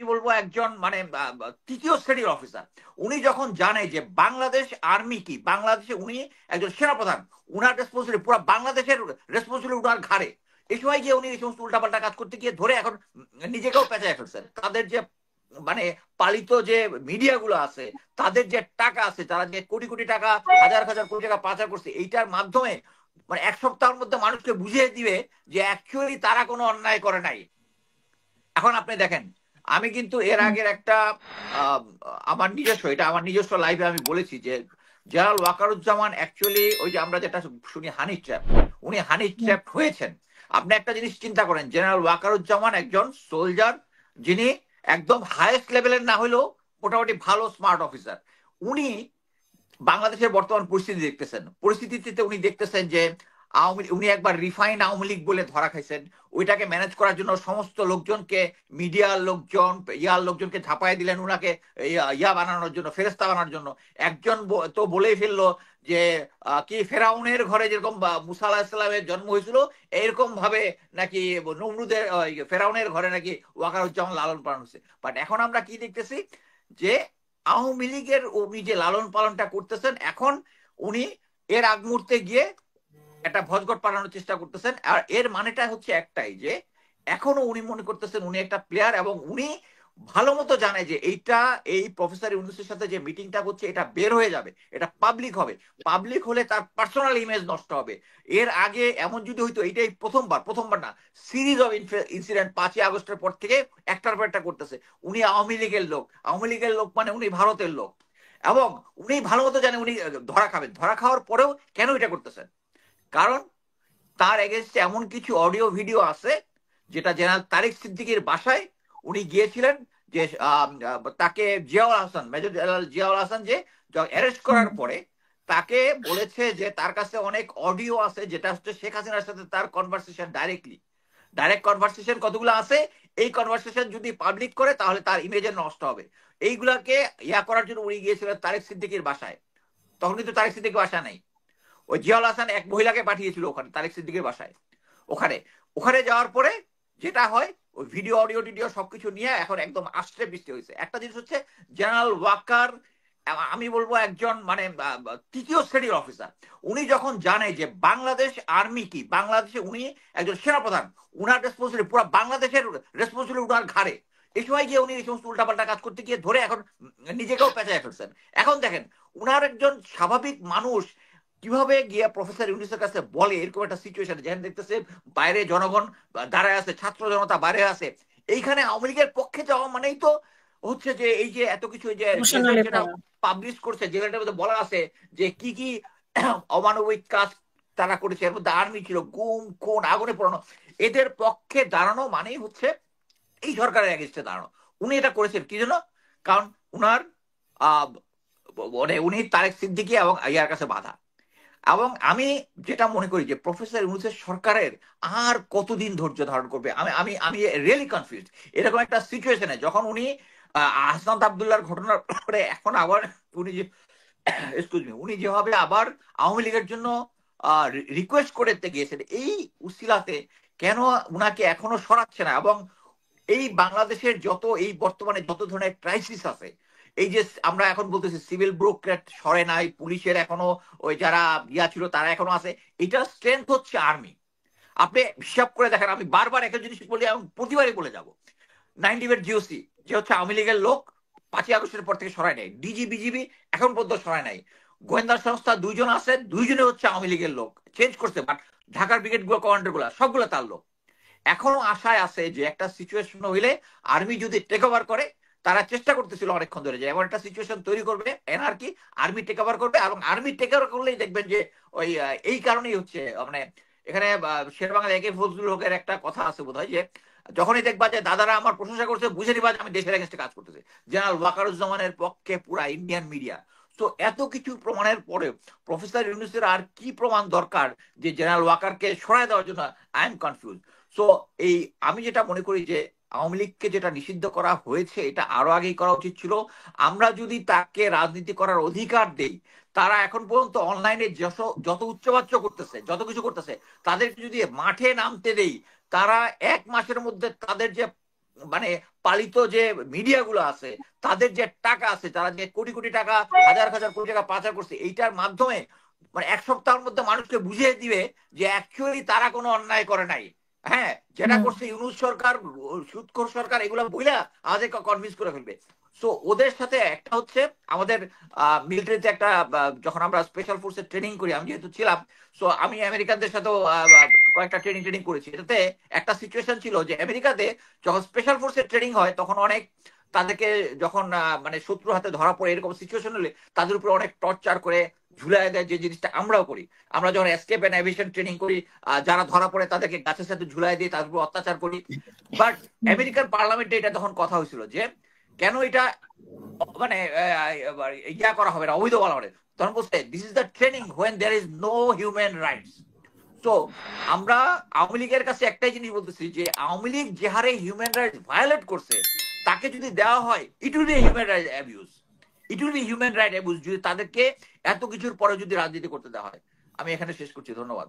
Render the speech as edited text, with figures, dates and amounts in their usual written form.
বলবো একজন মানে তৃতীয় শ্রেণীর অফিসার। উনি যখন জানে যে বাংলাদেশ আর্মি কি, বাংলাদেশে উনি একজন সেনাপ্রধান, উনার রেসপন্সিবিলিটি পুরো বাংলাদেশের রেসপন্সিবিলিটি উনার ঘাড়ে। এই সময় গিয়ে উনি এই সমস্ত উল্টাপাল্টা কাজ করতে গিয়ে ধরে এখন নিজেকেও পেঁচায় ফেলছেন। তাদের যে মানে পালিত যে মিডিয়া গুলো আছে, তাদের যে টাকা আছে, তারা যে কোটি কোটি টাকা, হাজার হাজার কোটি টাকা পাচার করছে, এইটার মাধ্যমে মানে এক সপ্তাহের মধ্যে মানুষকে বুঝিয়ে দিবে যে অ্যাকচুয়ালি তারা কোনো অন্যায় করে নাই। এখন আপনি দেখেন, আমি কিন্তু এর আগের একটা আমার নিজস্ব, এটা আমার নিজস্ব লাইফে আমি বলেছি যে জেনারেল ওয়াকারুজ্জামান অ্যাকচুয়ালি ওই যে আমরা যেটা শুনি হানি ট্র্যাপ, উনি হানি ট্র্যাপ হয়েছেন। আপনি একটা জিনিস চিন্তা করেন, জেনারেল ওয়াকারুজ্জামান একজন সোলজার, যিনি একদম হাইয়েস্ট লেভেলের না হলেও মোটামুটি ভালো স্মার্ট অফিসার। উনি বাংলাদেশের বর্তমান পরিস্থিতি দেখতেছেন, পরিস্থিতিতে উনি দেখতেছেন যে উনি একবার রিফাইন্ড আওয়ামী লীগ বলে ধরা খাইছেন। ওইটাকে ম্যানেজ করার জন্য সমস্ত লোকজনকে, মিডিয়ার লোকজন, ইয়ার লোকজনকে ঝাঁপাই দিলেন উনাকে ইয়া বানানোর জন্য, ফেরেস্তা বানানোর জন্য। একজন তো বলেই ফেললো যে কি ফেরাউনের ঘরে যেরকম মুসা আলাহিসাল্লামের ইসলামের জন্ম হয়েছিল, এরকম ভাবে নাকি নমরুদের ফেরাউনের ঘরে নাকি ওয়াকারুজ্জামান লালন পালন হচ্ছে। বাট এখন আমরা কি দেখতেছি যে আওয়ামী লীগের উনি যে লালন পালনটা করতেছেন, এখন উনি এর আগ মুহূর্তে গিয়ে একটা ভজঘট পালানোর চেষ্টা করতেছেন। আর এর মানেটা হচ্ছে একটাই, যে এখনো উনি মনে করতেছেন উনি একটা প্লেয়ার, এবং উনি ভালো মতো জানে যে এইটা, এই প্রফেসর ইউনূসের সাথে যে মিটিংটা হচ্ছে, এটা বের হয়ে যাবে, এটা পাবলিক হবে। পাবলিক হলে তার পার্সোনাল ইমেজ নষ্ট হবে। এর আগে এমন যদি হইতো, এইটাই প্রথমবার না, সিরিজ অফ ইনসিডেন্ট 5ই আগস্টের পর থেকে একটার পর একটা করতেছে। উনি আওয়ামী লীগের লোক, আওয়ামী লীগের লোক মানে উনি ভারতের লোক, এবং উনি ভালো মতো জানে উনি ধরা খাবেন। ধরা খাওয়ার পরেও কেন এটা করতেছেন? কারণ তার এগেনস্টে এমন কিছু অডিও ভিডিও আছে, যেটা জেনারেল তারেক সিদ্দিকীর বাসায় উনি গিয়েছিলেন, যে তাকে জিয়াউল হাসান, মেজর জেনারেল জিয়াউল হাসান যে অ্যারেস্ট করার পরে তাকে বলেছে যে তার কাছে অনেক অডিও আছে, যেটা হচ্ছে শেখ হাসিনার সাথে তার কনভারসেশন, ডাইরেক্ট কনভারসেশন কতগুলো আছে। এই কনভারসেশন যদি পাবলিক করে তাহলে তার ইমেজের নষ্ট হবে। এইগুলাকে ইয়া করার জন্য উনি গিয়েছিলেন তারেক সিদ্দিকীর বাসায়। তখন কিন্তু তারেক সিদ্দিকীর বাসা নাই, ওই জিয়াউল হাসান এক মহিলাকে পাঠিয়েছিল ওখানে তারেক সিদ্দিকের বাসায়। ওখানে ওখানে যাওয়ার পরে যেটা হয়, ওই ভিডিও অডিও টিডিও সবকিছু নিয়ে এখন একদম আষ্টে বৃষ্টি হয়েছে। একটা জিনিস হচ্ছে, জেনারেল ওয়াকার আমি বলবো একজন মানে তৃতীয় শ্রেণীর অফিসার। উনি যখন জানে যে বাংলাদেশ আর্মি কি, বাংলাদেশে উনি একজন সেনাপ্রধান, উনার রেসপন্সিবিলিটি পুরো বাংলাদেশের রেসপন্সিবিলিটি উনার ঘাড়ে। এই সময় গিয়ে উনি এই সমস্ত উল্টাপাল্টা কাজ করতে গিয়ে ধরে এখন নিজেকেও পেঁচায় ফেলছেন। এখন দেখেন, উনার একজন স্বাভাবিক মানুষ কিভাবে গিয়ে প্রফেসর ইউনূসের কাছে বলে এরকম একটা সিচুয়েশন, যেখানে দেখতেছে বাইরে জনগণ দাঁড়ায় আছে, ছাত্র জনতা বাইরে আছে। এইখানে আওয়ামী লীগের পক্ষে যাওয়া মানেই তো হচ্ছে যে এই যে এত কিছু, যে গেজেট যেটা পাবলিশ করছে, গেজেটের মধ্যে বলা আছে যে কি কি অমানবিক কাজ তারা করেছে, এর মধ্যে আর্মি ছিল, গুম খুন আগুনে পোড়ানো। এদের পক্ষে দাঁড়ানো মানেই হচ্ছে এই সরকারের এগেইনস্টে দাঁড়ানো। উনি এটা করেছেন কি জন্য? কারণ উনার মানে উনি তারেক সিদ্দিকী এবং ইয়ার কাছে বাধা। এবং আমি যেটা মনে করি যে প্রফেসর ইউনূসের সরকারের আর কতদিন ধৈর্য ধারণ করবে, আমি আমি আমি রিয়েলি কনফিউজ। এরকম একটা সিচুয়েশনে যখন উনি হাসনাত আবদুল্লাহর ঘটনার পরে এখন আবার উনি যে উনি যেভাবে আবার আওয়ামী লীগের জন্য রিকোয়েস্ট করতে গিয়েছেন, এই উসিলাতে কেন উনাকে এখনো সরাচ্ছে না? এবং এই বাংলাদেশের যত এই বর্তমানে যত ধরনের ক্রাইসিস আছে, এই যে আমরা এখন বলতেছি সিভিল ব্যুরোক্র্যাট সরে নাই, পুলিশের এখনো ওই যারা ইয়া ছিল তারা এখনো আছে, এটার স্ট্রেংথ হচ্ছে আর্মি। আপনি হিসাব করে দেখেন, আমি বারবার একটা জিনিস বলি এবং প্রতিবারই বলে যাব, 90 জিওসি যে হচ্ছে আওয়ামী লীগের লোক 5ই আগস্টের পর থেকে সরায় নাই, ডিজি বিজিবি এখন পর্যন্ত সরায় নাই, গোয়েন্দা সংস্থা 2জন আছে, 2জনে হচ্ছে আওয়ামী লীগের লোক, চেঞ্জ করছে, বাট ঢাকার ব্রিগেড গুলো, কমান্ডার গুলা সবগুলো তার লোক। এখনো আশায় আছে যে একটা সিচুয়েশন হইলে আর্মি যদি টেক ওভার করে, তারা চেষ্টা করতেছিল অনেকক্ষণ ধরে যে এমন একটা সিচুয়েশন তৈরি করবে, এনআরকি আর্মি টেক ওভার করবে, এবং আর্মি টেক ওভার করলেই দেখবেন যে ওই এই কারণেই হচ্ছে মানে এখানে শেরবাংলা একে ফজলুল হকের একটা কথা আছে বোধহয়, যে যখনই দেখবা যে দাদারা আমার প্রশংসা করছে, বুঝে নিবা যে আমি দেশের এগেন্স্টে কাজ করতেছি। জেনারেল ওয়াকারুজ্জামানের পক্ষে পুরা ইন্ডিয়ান মিডিয়া। তো এত কিছু প্রমাণের পরে প্রফেসর ইউনূসের আর কি প্রমাণ দরকার যে জেনারেল ওয়াকারকে সরায় দেওয়ার জন্য? I am confuse. সো এই আমি যেটা মনে করি যে আওয়ামী লীগকে যেটা নিষিদ্ধ করা হয়েছে, এটা আরো আগেই করা উচিত ছিল। আমরা যদি তাকে রাজনীতি করার অধিকার দেই, তারা এখন পর্যন্ত অনলাইনে যত উচ্চবাচ্য করতেছে, যত কিছু করতেছে, তাদেরকে যদি মাঠে নামতে দেই, তারা 1 মাসের মধ্যে তাদের যে মানে পালিত যে মিডিয়াগুলো আছে, তাদের যে টাকা আছে, তারা যে কোটি কোটি টাকা, হাজার হাজার কোটি টাকা পাচার করছে, এইটার মাধ্যমে মানে এক সপ্তাহের মধ্যে মানুষকে বুঝিয়ে দিবে যে অ্যাকচুয়ালি তারা কোনো অন্যায় করে নাই। হ্যাঁ, যেটা করছে ইউনূস সরকার, সুদখোর সরকার, এগুলো বইলা আমাদেরকে কনভিন্স করে ফেলবে। সো ওদের সাথে একটা হচ্ছে আমাদের মিলিটারিতে একটা যখন আমরা স্পেশাল ফোর্সের ট্রেনিং করি, আমি যেহেতু ছিলাম, সো আমি আমেরিকানদের সাথেও কয়েকটা ট্রেনিং ট্রেনিং করেছি। এটাতে একটা সিচুয়েশন ছিল যে আমেরিকাতে যখন স্পেশাল ফোর্সের ট্রেনিং হয় তখন অনেক তাদেরকে যখন মানে শত্রু হাতে ধরা পড়ে এরকম সিচুয়েশন হলে তাদের উপর অনেক টর্চার করে ঝুলাই দেয়, যে জিনিসটা আমরাও করি। আমরা যখন এসকেপ এন্ড এভিয়েশন ট্রেনিং করি, যারা ধরা পড়ে তাদেরকে গাছের সাথে ঝুলাই দিয়ে তাদের উপর অত্যাচার করি। বাট আমেরিকান পার্লামেন্টে এটা তখন কথা হয়েছিল যে কেন এটা মানে ইয়া করা হবে না, অবৈধ বলা হবে। তখন বলছে this is the training when there is no human rights. তো আমরা আওয়ামী লীগের কাছে একটাই জিনিস বলতেছি যে আওয়ামী লীগ যে হারে হিউম্যান রাইটস ভায়োলেট করছে, তাকে যদি দেওয়া হয় it will be human right abuse, it will be human right abuse যদি তাদেরকে এত কিছুর পরে যদি রাজনীতি করতে দেওয়া হয়। আমি এখানে শেষ করছি, ধন্যবাদ।